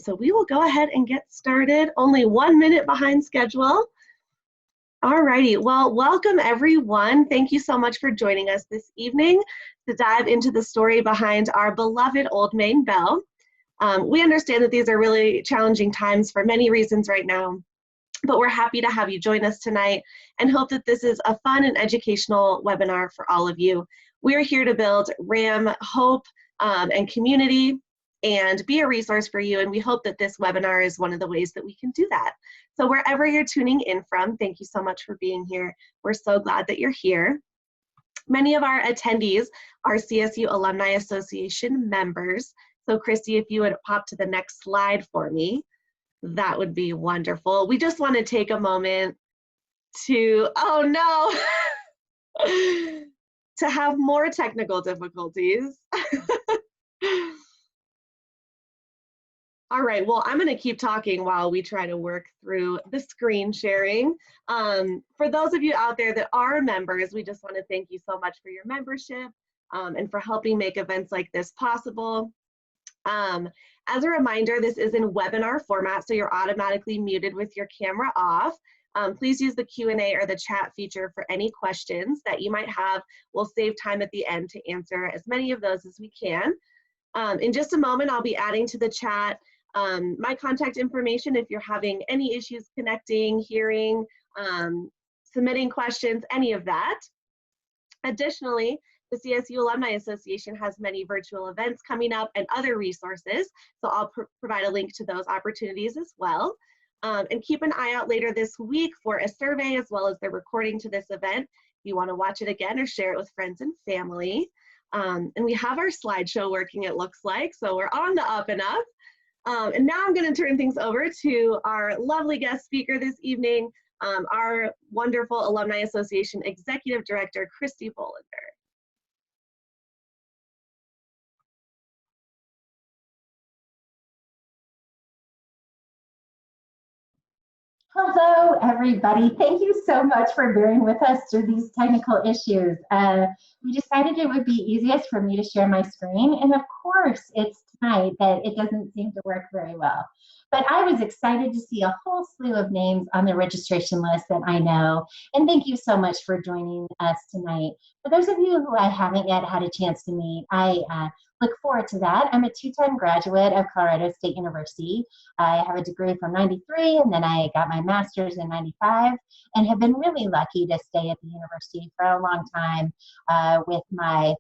So we will go ahead and get started. Only 1 minute behind schedule. All righty, well, welcome everyone. Thank you so much for joining us this evening to dive into the story behind our beloved Old Main Bell. We understand that these are really challenging times for many reasons right now, but we're happy to have you join us tonight and hope that this is a fun and educational webinar for all of you. We're here to build RAM, hope, and community and be a resource for you, and we hope that this webinar is one of the ways that we can do that. So wherever you're tuning in from, thank you so much for being here. We're so glad that you're here. Many of our attendees are CSU Alumni Association members. So Christy, if you would pop to the next slide for me, that would be wonderful. We just want to take a moment to, oh no, to have more technical difficulties. All right, well, I'm going to keep talking while we try to work through the screen sharing. For those of you out there that are members, we just want to thank you so much for your membership and for helping make events like this possible. As a reminder, this is in webinar format, so you're automatically muted with your camera off. Please use the Q&A or the chat feature for any questions that you might have. We'll save time at the end to answer as many of those as we can. In just a moment, I'll be adding to the chat my contact information if you're having any issues connecting, hearing, submitting questions, any of that. Additionally, the CSU Alumni Association has many virtual events coming up and other resources, so I'll provide a link to those opportunities as well. And keep an eye out later this week for a survey as well as the recording to this event if you want to watch it again or share it with friends and family. And we have our slideshow working, it looks like, so we're on the up and up. And now I'm going to turn things over to our lovely guest speaker this evening, our wonderful Alumni Association Executive Director, Christy Bolander. Hello, everybody. Thank you so much for bearing with us through these technical issues. We decided it would be easiest for me to share my screen, and of course, it's tonight that it doesn't seem to work very well. But I was excited to see a whole slew of names on the registration list that I know, and thank you so much for joining us tonight. For those of you who I haven't yet had a chance to meet, I look forward to that. I'm a two-time graduate of Colorado State University. I have a degree from '93, and then I got my master's in '95, and have been really lucky to stay at the university for a long time with my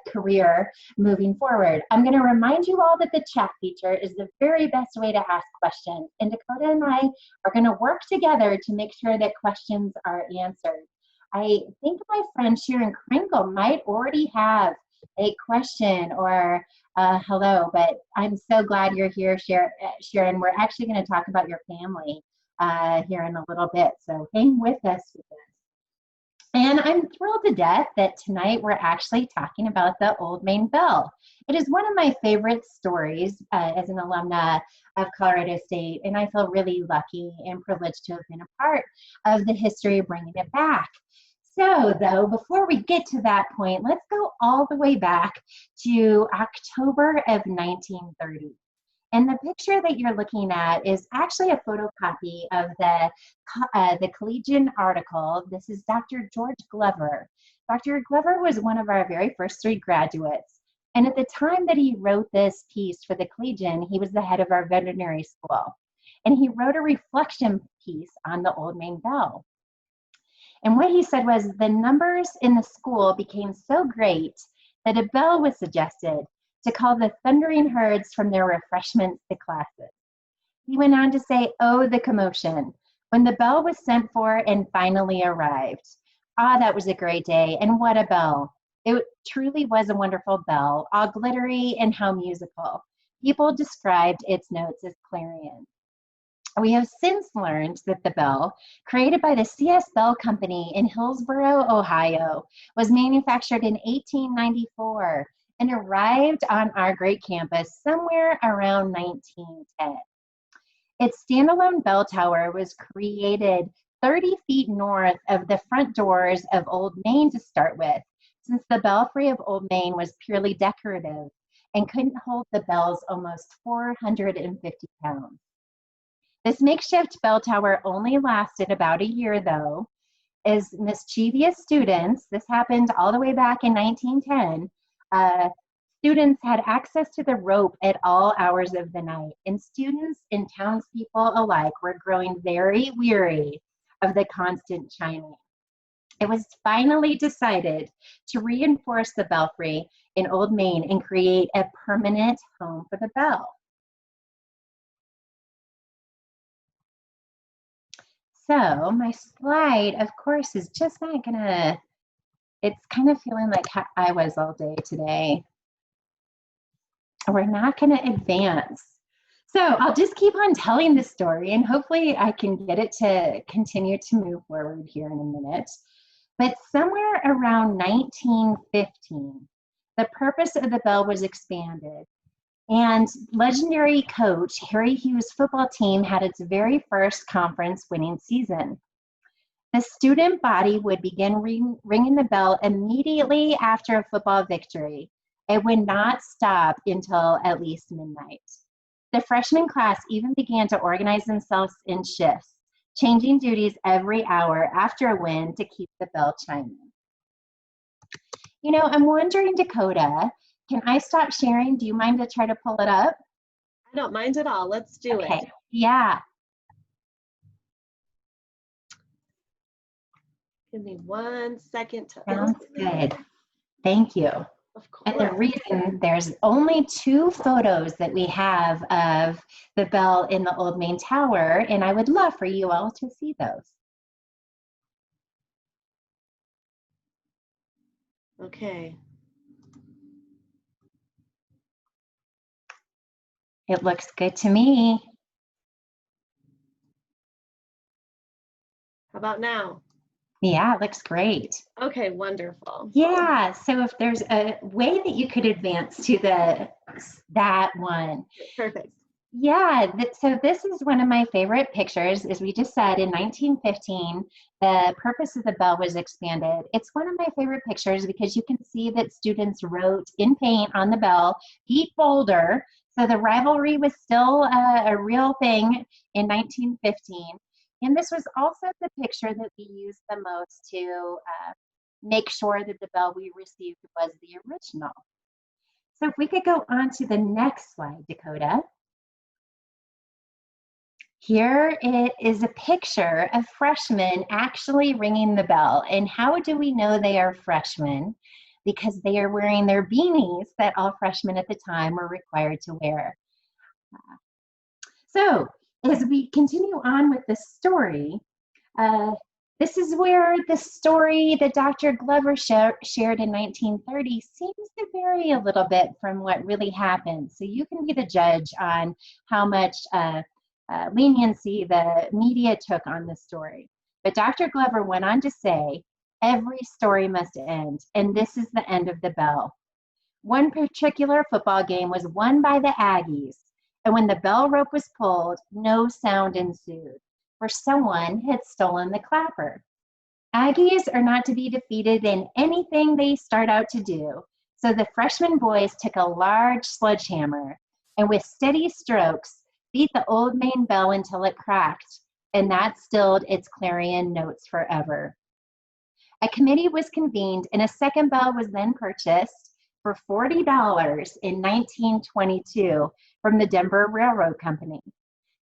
career moving forward. I'm going to remind you all that the chat feature is the very best way to ask questions, and Dakota and I are going to work together to make sure that questions are answered. I think my friend Sharon Kringle might already have a question or hello, but I'm so glad you're here, Sharon. We're actually going to talk about your family here in a little bit, so hang with us with this. And I'm thrilled to death that tonight we're actually talking about the Old Main Bell. It is one of my favorite stories as an alumna of Colorado State, and I feel really lucky and privileged to have been a part of the history of bringing it back. So, though, before we get to that point, let's go all the way back to October of 1930. And the picture that you're looking at is actually a photocopy of the Collegian article. This is Dr. George Glover. Dr. Glover was one of our very first 3 graduates. And at the time that he wrote this piece for the Collegian, he was the head of our veterinary school. And he wrote a reflection piece on the Old Main Bell. And what he said was the numbers in the school became so great that a bell was suggested to call the thundering herds from their refreshments to classes. He went on to say, oh, the commotion, when the bell was sent for and finally arrived. Ah, that was a great day, and what a bell. It truly was a wonderful bell, all glittery and how musical. People described its notes as clarion. We have since learned that the bell, created by the C.S. Bell Company in Hillsboro, Ohio, was manufactured in 1894 and arrived on our great campus somewhere around 1910. Its standalone bell tower was created 30 feet north of the front doors of Old Main to start with, since the belfry of Old Main was purely decorative and couldn't hold the bell's almost 450 pounds. This makeshift bell tower only lasted about a year, though, as mischievous students, this happened all the way back in 1910, students had access to the rope at all hours of the night, and students and townspeople alike were growing very weary of the constant chiming. It was finally decided to reinforce the belfry in Old Main and create a permanent home for the bell. So my slide, of course, is just not gonna, it's kind of feeling like how I was all day today. We're not gonna advance. So I'll just keep on telling the story and hopefully I can get it to continue to move forward here in a minute. But somewhere around 1915, the purpose of the bell was expanded. And legendary coach Harry Hughes' football team had its very first conference winning season. The student body would begin ringing the bell immediately after a football victory. It would not stop until at least midnight. The freshman class even began to organize themselves in shifts, changing duties every hour after a win to keep the bell chiming. You know, I'm wondering, Dakota, can I stop sharing? Do you mind to try to pull it up? I don't mind at all. Let's do it. Yeah. Give me 1 second to Sounds good. Thank you. Of course. And the reason there's only 2 photos that we have of the bell in the Old Main Tower, and I would love for you all to see those. Okay. It looks good to me. How about now? Yeah, it looks great. Okay, wonderful. Yeah, so if there's a way that you could advance to that one. Perfect. Yeah, so this is one of my favorite pictures. As we just said, in 1915, the purpose of the bell was expanded. It's one of my favorite pictures because you can see that students wrote in paint on the bell, "Beat Boulder." So the rivalry was still a real thing in 1915. And this was also the picture that we used the most to make sure that the bell we received was the original. So if we could go on to the next slide, Dakota. Here it is a picture of freshmen actually ringing the bell. And how do we know they are freshmen? Because they are wearing their beanies that all freshmen at the time were required to wear. So as we continue on with the story, this is where the story that Dr. Glover shared in 1930 seems to vary a little bit from what really happened. So you can be the judge on how much leniency the media took on this story. But Dr. Glover went on to say, every story must end, and this is the end of the bell. One particular football game was won by the Aggies, and when the bell rope was pulled, no sound ensued, for someone had stolen the clapper. Aggies are not to be defeated in anything they start out to do, so the freshman boys took a large sledgehammer, and with steady strokes, beat the Old Main bell until it cracked, and that stilled its clarion notes forever. A committee was convened, and a second bell was then purchased for $40 in 1922 from the Denver Railroad Company.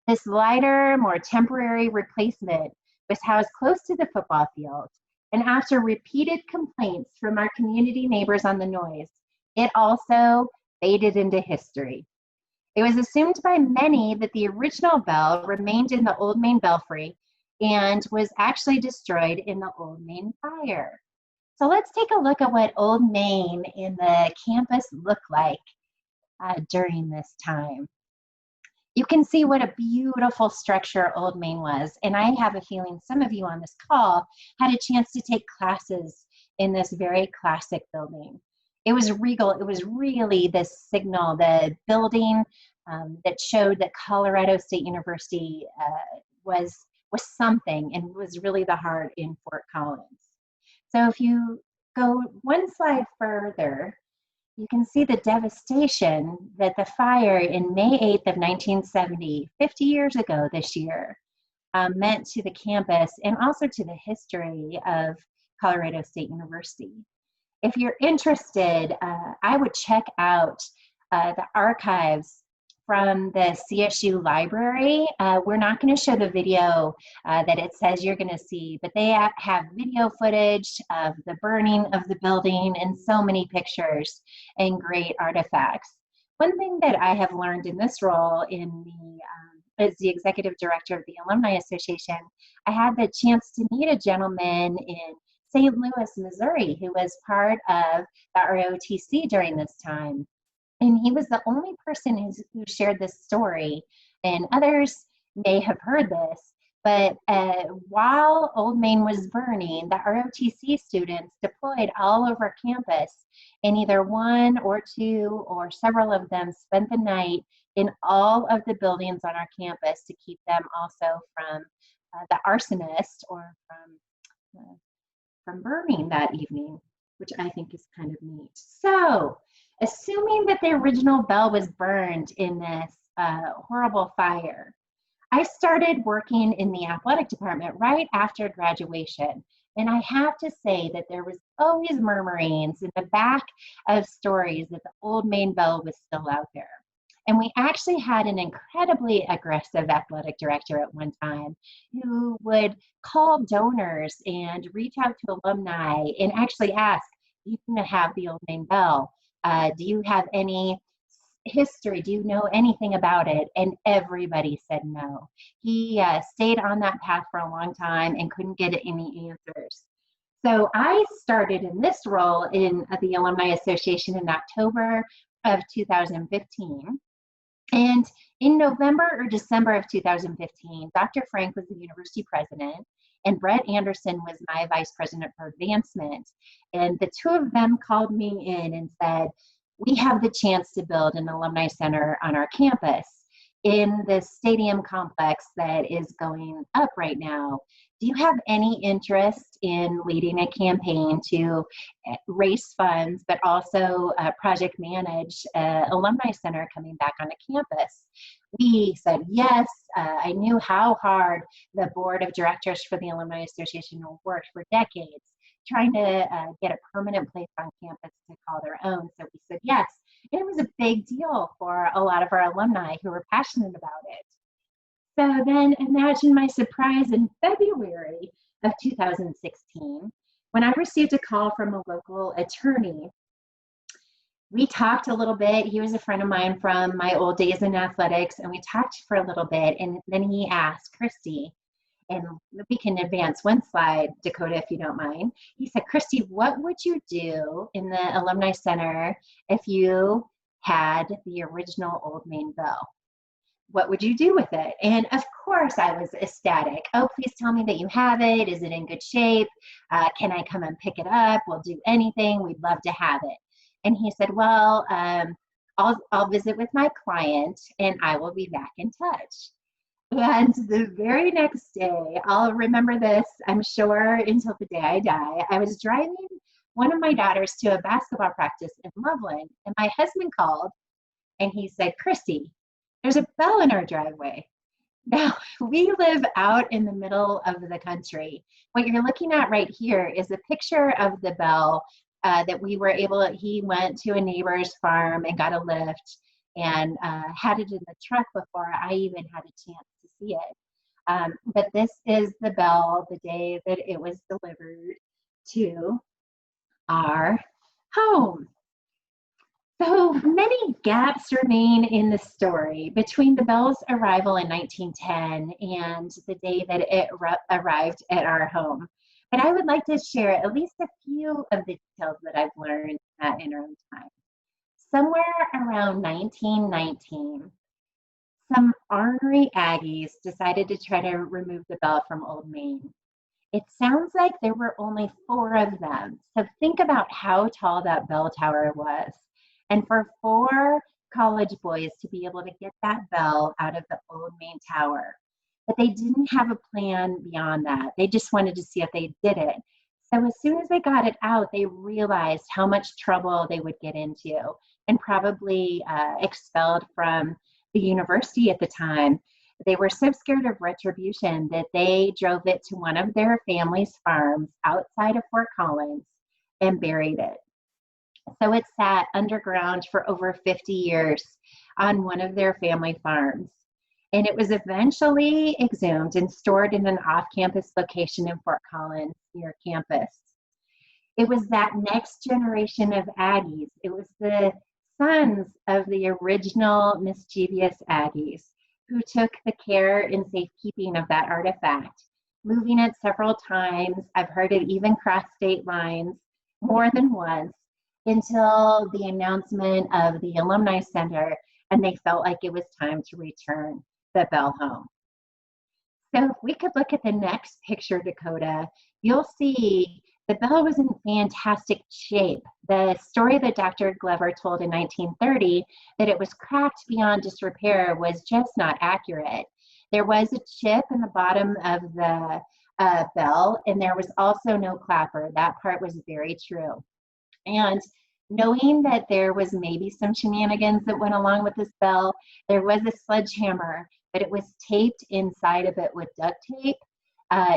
This lighter, more temporary replacement was housed close to the football field, and after repeated complaints from our community neighbors on the noise, it also faded into history. It was assumed by many that the original bell remained in the Old Main Belfry and was actually destroyed in the Old Main fire. So let's take a look at what Old Main in the campus looked like during this time. You can see what a beautiful structure Old Main was, and I have a feeling some of you on this call had a chance to take classes in this very classic building. It was regal. It was really the signal, the building that showed that Colorado State University was something and was really the heart in Fort Collins. So if you go one slide further, you can see the devastation that the fire in May 8th of 1970, 50 years ago this year, meant to the campus and also to the history of Colorado State University. If you're interested, I would check out the archives from the CSU library. We're not going to show the video that it says you're going to see, but they have video footage of the burning of the building and so many pictures and great artifacts. One thing that I have learned in this role as the executive director of the Alumni Association, I had the chance to meet a gentleman in St. Louis, Missouri, who was part of the ROTC during this time. And he was the only person who shared this story, and others may have heard this, but while Old Main was burning, the ROTC students deployed all over campus, and either one or two or several of them spent the night in all of the buildings on our campus to keep them also from the arsonist or from burning that evening, which I think is kind of neat. So, assuming that the original bell was burned in this horrible fire, I started working in the athletic department right after graduation. And I have to say that there was always murmurings in the back of stories that the Old Main bell was still out there. And we actually had an incredibly aggressive athletic director at one time who would call donors and reach out to alumni and actually ask, do you have the Old Main bell? Do you have any history? Do you know anything about it? And everybody said no. He stayed on that path for a long time and couldn't get any answers. So I started in this role in the Alumni Association in October of 2015. And in November or December of 2015, Dr. Frank was the university president, and Brett Anderson was my vice president for advancement. And the two of them called me in and said, we have the chance to build an alumni center on our campus in the stadium complex that is going up right now. Do you have any interest in leading a campaign to raise funds, but also project manage alumni center coming back on a campus? We said yes. I knew how hard the board of directors for the Alumni Association worked for decades, trying to get a permanent place on campus to call their own. So we said yes. And it was a big deal for a lot of our alumni who were passionate about it. So then imagine my surprise in February of 2016 when I received a call from a local attorney. We talked a little bit. He was a friend of mine from my old days in athletics, and we talked for a little bit. And then he asked, Christy, and we can advance one slide, Dakota, if you don't mind. He said, Christy, what would you do in the Alumni Center if you had the original Old Main bell? What would you do with it? And of course I was ecstatic. Oh, please tell me that you have it. Is it in good shape? Can I come and pick it up? We'll do anything. We'd love to have it. And he said, well, I'll visit with my client and I will be back in touch. And the very next day, I'll remember this, I'm sure, until the day I die. I was driving one of my daughters to a basketball practice in Loveland, and my husband called and he said, Christy, there's a bell in our driveway. Now, we live out in the middle of the country. What you're looking at right here is a picture of the bell that we were able to, he went to a neighbor's farm and got a lift and had it in the truck before I even had a chance to see it. But this is the bell the day that it was delivered to our home. So many gaps remain in the story between the bell's arrival in 1910 and the day that it arrived at our home. But I would like to share at least a few of the details that I've learned in that interim time. Somewhere around 1919, some ornery Aggies decided to try to remove the bell from Old Main. It sounds like there were only 4 of them. So think about how tall that bell tower was. And for 4 college boys to be able to get that bell out of the Old Main Tower. But they didn't have a plan beyond that. They just wanted to see if they did it. So as soon as they got it out, they realized how much trouble they would get into and probably expelled from the university at the time. They were so scared of retribution that they drove it to one of their family's farms outside of Fort Collins and buried it. So it sat underground for over 50 years on one of their family farms. And it was eventually exhumed and stored in an off-campus location in Fort Collins near campus. It was that next generation of Aggies. It was the sons of the original mischievous Aggies who took the care and safekeeping of that artifact, moving it several times. I've heard it even cross state lines more than once until the announcement of the Alumni Center, and they felt like it was time to return the bell home. So if we could look at the next picture, Dakota, you'll see the bell was in fantastic shape. The story that Dr. Glover told in 1930 that it was cracked beyond disrepair was just not accurate. There was a chip in the bottom of the bell, and there was also no clapper. That part was very true. And knowing that there was maybe some shenanigans that went along with this bell, there was a sledgehammer, but it was taped inside of it with duct tape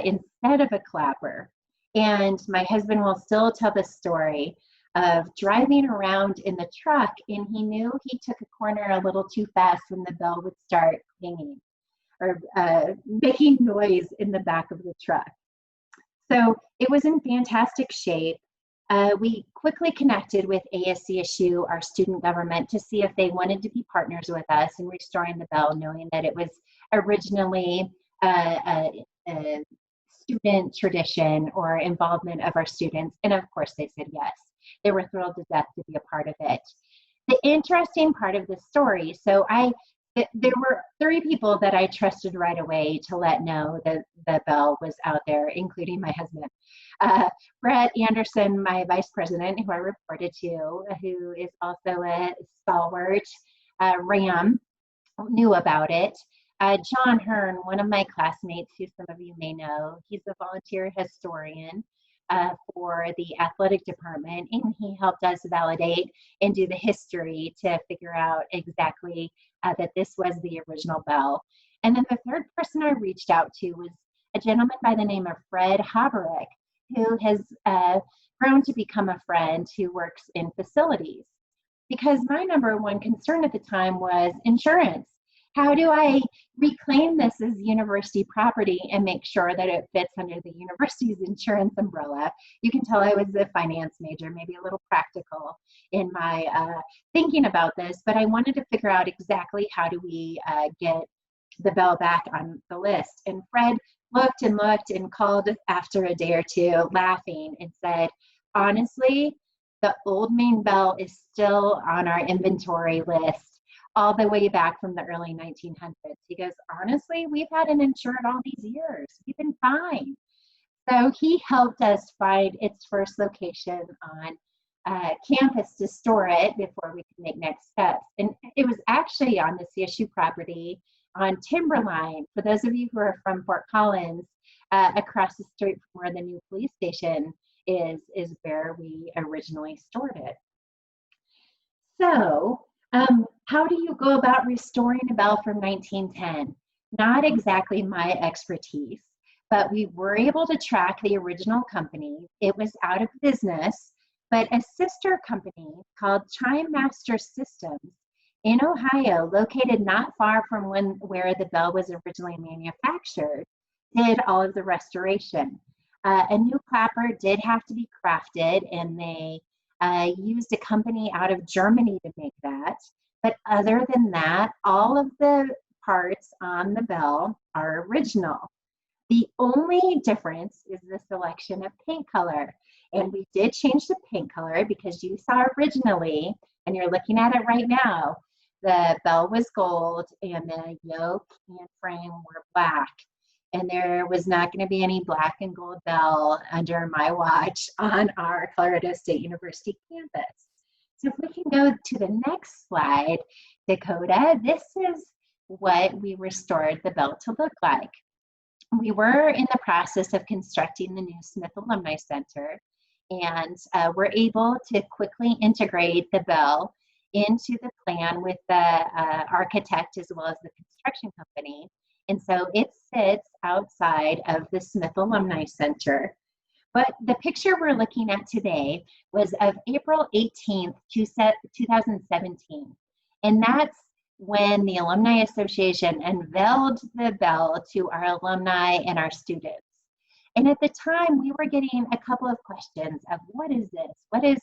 instead of a clapper. And my husband will still tell the story of driving around in the truck, and he knew he took a corner a little too fast when the bell would start pinging or making noise in the back of the truck. So it was in fantastic shape. We quickly connected with ASCSU, our student government, to see if they wanted to be partners with us in restoring the bell, knowing that it was originally a student tradition or involvement of our students. And of course they said yes. They were thrilled to death to be a part of it. The interesting part of the story, so there were 3 people that I trusted right away to let know that the bell was out there, including my husband. Brett Anderson, my vice president, who I reported to, who is also a stalwart Ram, knew about it. John Hearn, one of my classmates, who some of you may know, he's a volunteer historian for the athletic department, and he helped us validate and do the history to figure out exactly that this was the original bell. And then the third person I reached out to was a gentleman by the name of Fred Haberick, who has grown to become a friend who works in facilities. Because my number one concern at the time was insurance. How do I reclaim this as university property and make sure that it fits under the university's insurance umbrella? You can tell I was a finance major, maybe a little practical in my thinking about this, but I wanted to figure out exactly how do we get the bell back on the list. And Fred looked and called after a day or two laughing and said, honestly, the old main bell is still on our inventory list all the way back from the early 1900s. He goes, honestly, we've had it insured all these years. We've been fine. So he helped us find its first location on campus to store it before we could make next steps. And it was actually on the CSU property on Timberline. For those of you who are from Fort Collins, across the street from where the new police station is where we originally stored it. So how do you go about restoring a bell from 1910? Not exactly my expertise, but we were able to track the original company. It was out of business, but a sister company called Chime Master Systems in Ohio, located not far from where the bell was originally manufactured, did all of the restoration. A new clapper did have to be crafted, and they used a company out of Germany to make that. But other than that, all of the parts on the bell are original. The only difference is the selection of paint color. And we did change the paint color because you saw originally, and you're looking at it right now, the bell was gold and the yoke and frame were black. And there was not going to be any black and gold bell under my watch on our Colorado State University campus. So if we can go to the next slide, Dakota, this is what we restored the bell to look like. we were in the process of constructing the new Smith Alumni Center, and we're able to quickly integrate the bell into the plan with the architect as well as the construction company. And so it sits outside of the Smith Alumni Center. But the picture we're looking at today was of April 18th, 2017. And that's when the Alumni Association unveiled the bell to our alumni and our students. And at the time, we were getting a couple of questions of what is this?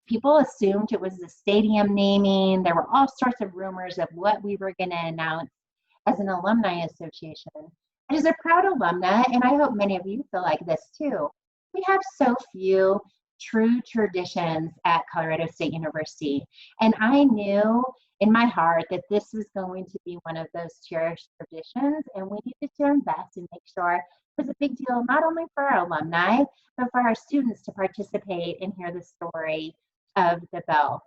People assumed it was the stadium naming. There were all sorts of rumors of what we were going to announce as an alumni association. And as a proud alumna, and I hope many of you feel like this too, we have so few true traditions at Colorado State University. And I knew in my heart that this was going to be one of those cherished traditions, and we needed to invest and make sure it was a big deal, not only for our alumni, but for our students to participate and hear the story of the bell.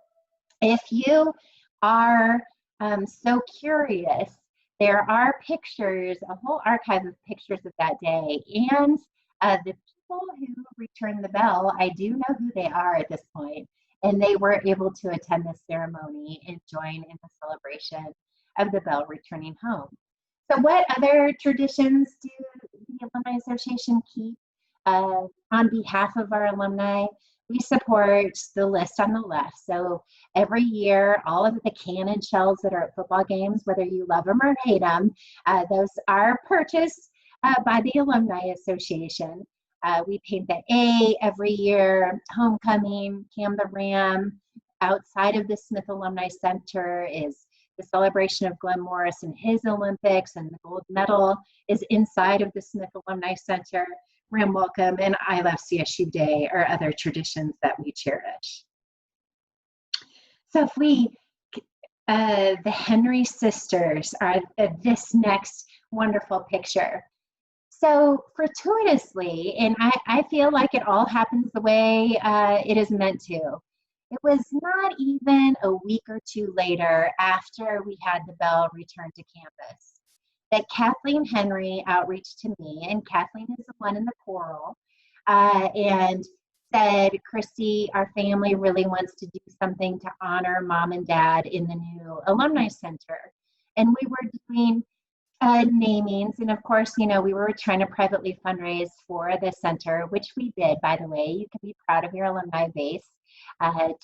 If you are so curious, there are pictures, a whole archive of pictures of that day, and the people who returned the bell, I do know who they are at this point, and they were able to attend the ceremony and join in the celebration of the bell returning home. So what other traditions do the Alumni Association keep on behalf of our alumni? We support the list on the left. So every year, all of the cannon shells that are at football games, whether you love them or hate them, those are purchased by the Alumni Association. We paint the A every year, homecoming, Cam the Ram. Outside of the Smith Alumni Center is the celebration of Glenn Morris and his Olympics, and the gold medal is inside of the Smith Alumni Center. Ram Welcome and I Love CSU Day are other traditions that we cherish. So if we, the Henry sisters are this next wonderful picture. So fortuitously, and I feel like it all happens the way it is meant to, it was not even a week or two later after we had the bell return to campus that Kathleen Henry outreached to me, and Kathleen is the one in the coral, and said, Christy, our family really wants to do something to honor mom and dad in the new Alumni Center. And we were doing namings, and of course, you know, we were trying to privately fundraise for the center, which we did, by the way. You can be proud of your alumni base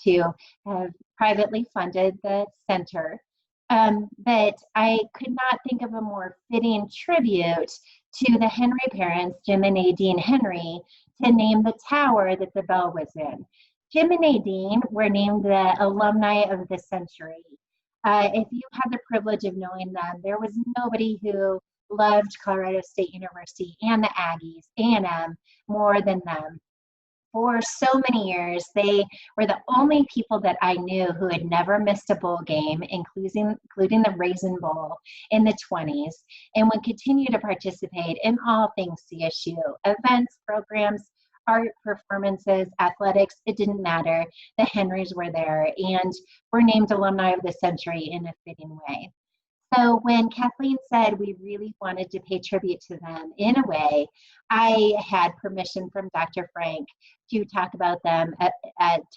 to have privately funded the center. But I could not think of a more fitting tribute to the Henry parents, Jim and Nadine Henry, to name the tower that the bell was in. Jim and Nadine were named the alumni of the century. If you had the privilege of knowing them, there was nobody who loved Colorado State University and the Aggies, A&M, more than them. For so many years, they were the only people that I knew who had never missed a bowl game, including the Raisin Bowl in the 20s, and would continue to participate in all things CSU, events, programs, art, performances, athletics, it didn't matter. The Henrys were there and were named Alumni of the Century in a fitting way. So when Kathleen said we really wanted to pay tribute to them in a way, I had permission from Dr. Frank to talk about them,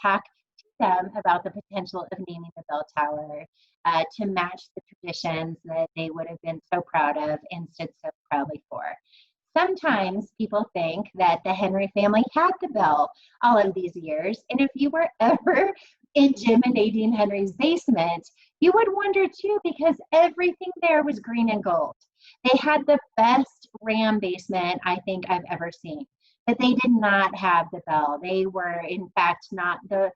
talk to them about the potential of naming the bell tower to match the traditions that they would have been so proud of and stood so proudly for. Sometimes people think that the Henry family had the bell all of these years, and if you were ever in Jim and Nadine Henry's basement, you would wonder too, because everything there was green and gold. They had the best Ram basement I think I've ever seen, but they did not have the bell. They were, in fact, not the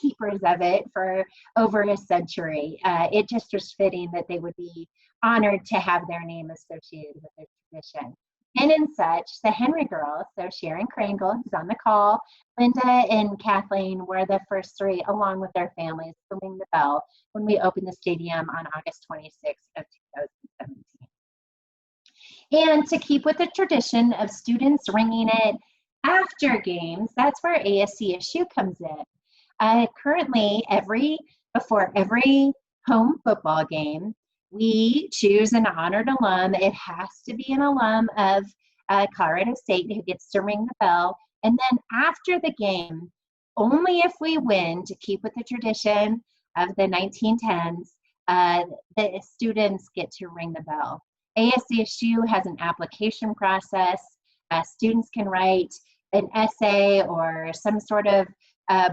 keepers of it for over a century. It just was fitting that they would be honored to have their name associated with their tradition. And in such, the Henry girls, so Sharon Krangle, who's on the call, Linda and Kathleen were the first three, along with their families, to ring the bell when we opened the stadium on August 26th of 2017. And to keep with the tradition of students ringing it after games, that's where ASCSU comes in. Currently, before every home football game, we choose an honored alum. It has to be an alum of Colorado State who gets to ring the bell. And then after the game, only if we win, to keep with the tradition of the 1910s, the students get to ring the bell. ASCSU has an application process. Students can write an essay or some sort of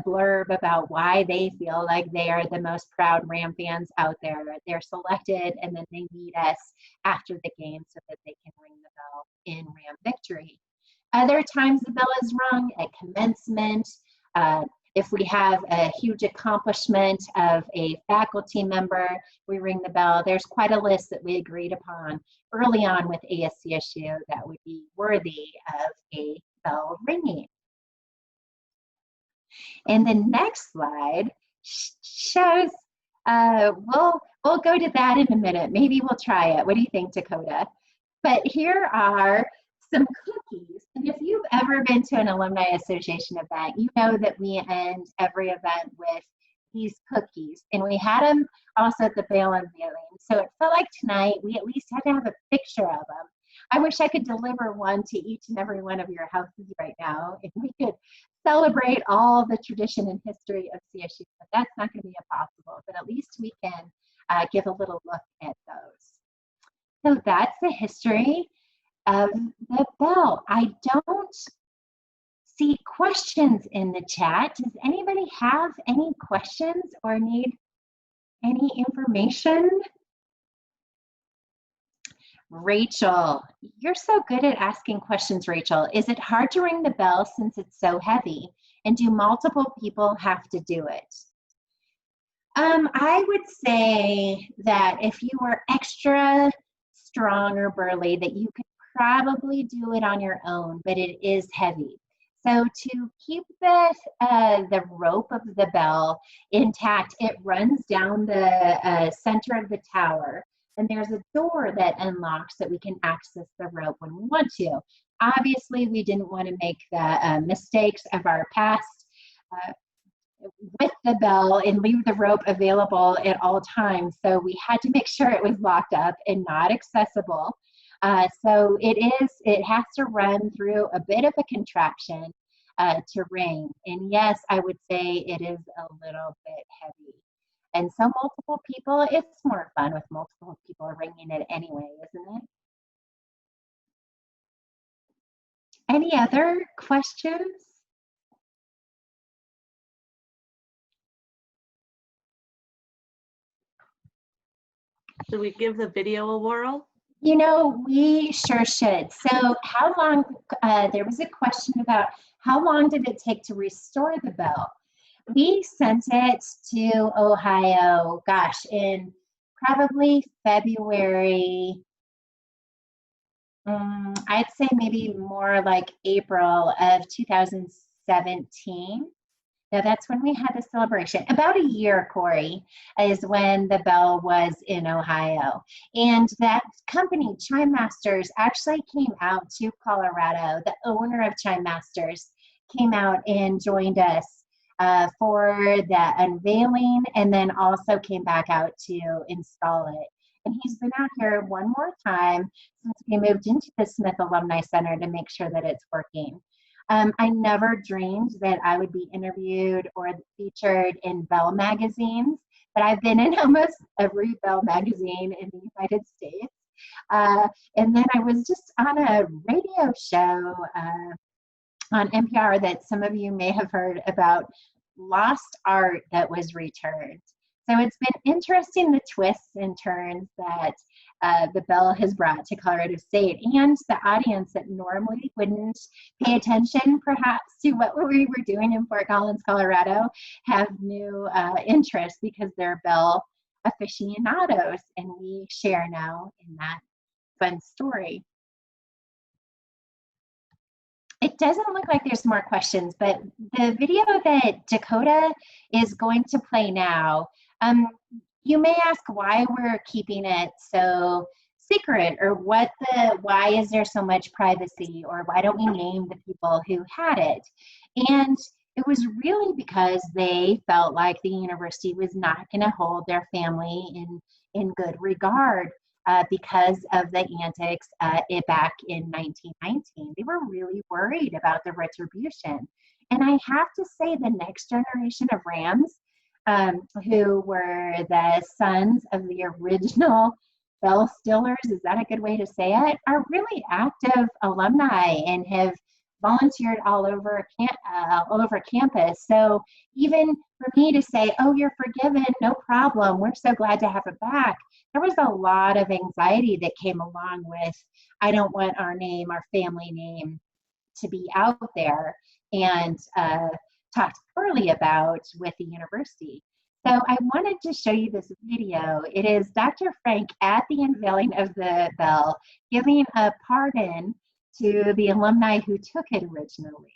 blurb about why they feel like they are the most proud Ram fans out there. They're selected, and then they meet us after the game so that they can ring the bell in Ram victory. Other times the bell is rung at commencement. If we have a huge accomplishment of a faculty member, we ring the bell. There's quite a list that we agreed upon early on with ASCSU that would be worthy of a bell ringing. And the next slide shows, we'll go to that in a minute. Maybe we'll try it. What do you think, Dakota? But here are some cookies. And if you've ever been to an Alumni Association event, you know that we end every event with these cookies. And we had them also at the bell unveiling. So it felt like tonight we at least had to have a picture of them. I wish I could deliver one to each and every one of your houses right now, if we could celebrate all the tradition and history of CSU, but that's not going to be possible. But at least we can give a little look at those. So that's the history of the bell. I don't see questions in the chat. Does anybody have any questions or need any information? Rachel, you're so good at asking questions, Rachel. Is it hard to ring the bell since it's so heavy? And do multiple people have to do it? I would say that if you were extra strong or burly, that you could probably do it on your own, but it is heavy. So to keep the rope of the bell intact, it runs down the center of the tower. And there's a door that unlocks that we can access the rope when we want to. Obviously, we didn't want to make the mistakes of our past with the bell and leave the rope available at all times. So we had to make sure it was locked up and not accessible. So it has to run through a bit of a contraption to ring. And yes, I would say it is a little bit heavy. And so multiple people, it's more fun with multiple people ringing it anyway, isn't it? Any other questions? Should we give the video a whirl? You know, we sure should. So how long, there was a question about how long did it take to restore the bell? We sent it to Ohio, gosh, in probably February, I'd say maybe more like April of 2017. Now that's when we had the celebration. About a year, Corey, is when the bell was in Ohio. And that company, Chime Masters, actually came out to Colorado. The owner of Chime Masters came out and joined us for the unveiling, and then also came back out to install it. And he's been out here one more time since we moved into the Smith Alumni Center to make sure that it's working. I never dreamed that I would be interviewed or featured in Bell magazines, but I've been in almost every Bell magazine in the United States. And then I was just on a radio show on NPR that some of you may have heard about, lost art that was returned. So it's been interesting, the twists and turns that the bell has brought to Colorado State, and the audience that normally wouldn't pay attention perhaps to what we were doing in Fort Collins, Colorado, have new interest because they're bell aficionados, and we share now in that fun story. It doesn't look like there's more questions, but the video that Dakota is going to play now, you may ask why we're keeping it so secret, or why is there so much privacy, or why don't we name the people who had it? And it was really because they felt like the university was not going to hold their family in good regard because of the antics back in 1919. They were really worried about the retribution. And I have to say, the next generation of Rams, who were the sons of the original Bell Stillers, is that a good way to say it, are really active alumni and have volunteered all over campus. So even for me to say, oh, you're forgiven, no problem, we're so glad to have it back, there was a lot of anxiety that came along with, I don't want our name, our family name, to be out there and talked poorly about with the university. So I wanted to show you this video. It is Dr. Frank at the unveiling of the bell giving a pardon to the alumni who took it originally.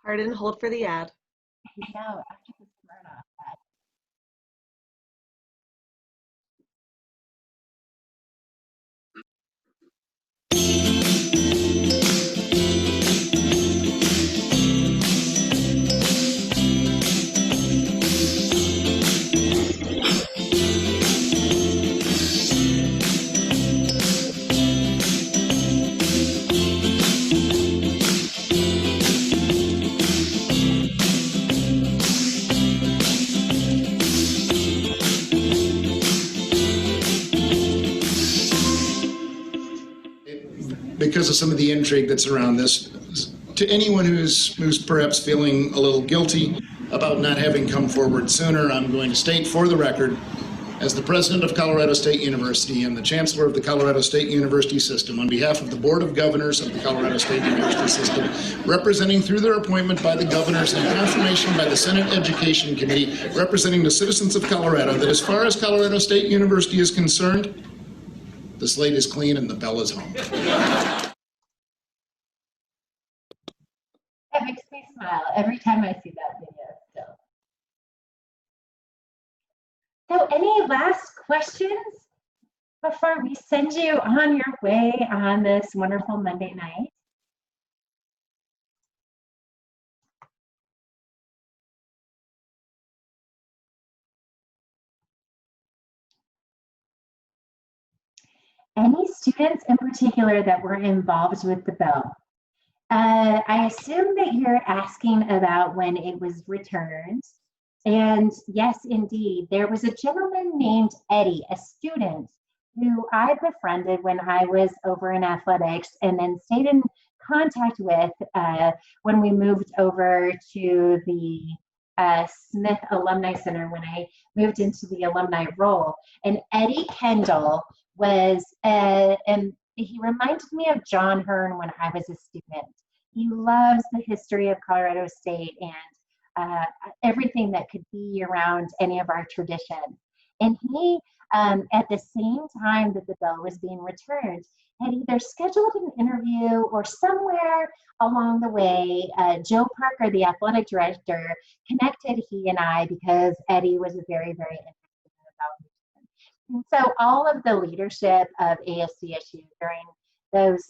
Pardon, hold for the ad. No, after the Smirnoff ad. Because of some of the intrigue that's around this, to anyone who's perhaps feeling a little guilty about not having come forward sooner, I'm going to state for the record, as the president of Colorado State University and the chancellor of the Colorado State University System, on behalf of the Board of Governors of the Colorado State University System, representing through their appointment by the governors and confirmation by the Senate Education Committee, representing the citizens of Colorado, that as far as Colorado State University is concerned, the slate is clean and the bell is home. That makes me smile every time I see that video still. So any last questions before we send you on your way on this wonderful Monday night? Any students in particular that were involved with the bell? I assume that you're asking about when it was returned. And yes, indeed, there was a gentleman named Eddie, a student who I befriended when I was over in athletics and then stayed in contact with when we moved over to the Smith Alumni Center when I moved into the alumni role. And Eddie Kendall was, and he reminded me of John Hearn when I was a student. He loves the history of Colorado State and everything that could be around any of our traditions. And he, at the same time that the bell was being returned, had either scheduled an interview or somewhere along the way, Joe Parker, the athletic director, connected he and I because Eddie was very, very interested in the bell. And so all of the leadership of ASCSU during those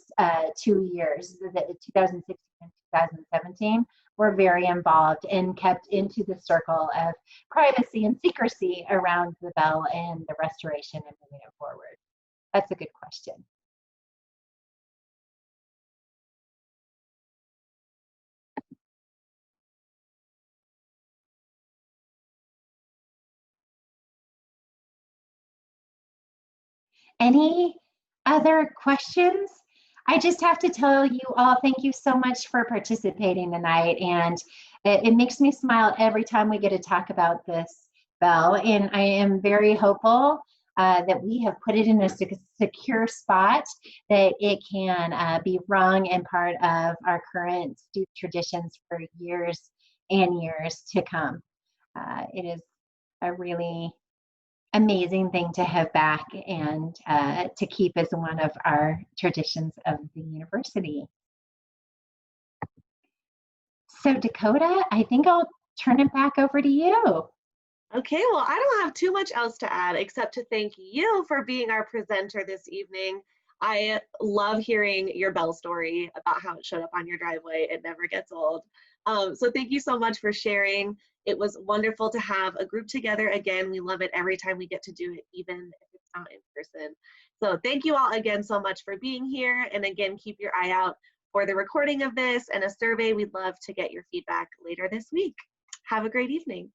2 years, the 2016 and 2017, were very involved and kept into the circle of privacy and secrecy around the bell and the restoration and moving it forward. That's a good question. Any other questions? I just have to tell you all, thank you so much for participating tonight. And it makes me smile every time we get to talk about this bell. And I am very hopeful that we have put it in a secure spot, that it can be rung and part of our current student traditions for years and years to come. It is a really amazing thing to have back and to keep as one of our traditions of the university. So Dakota, I think I'll turn it back over to you. Okay, well, I don't have too much else to add except to thank you for being our presenter this evening. I love hearing your bell story about how it showed up on your driveway. It never gets old. So thank you so much for sharing. It was wonderful to have a group together again. We love it every time we get to do it, even if it's not in person. So thank you all again so much for being here. And again, keep your eye out for the recording of this and a survey. We'd love to get your feedback later this week. Have a great evening.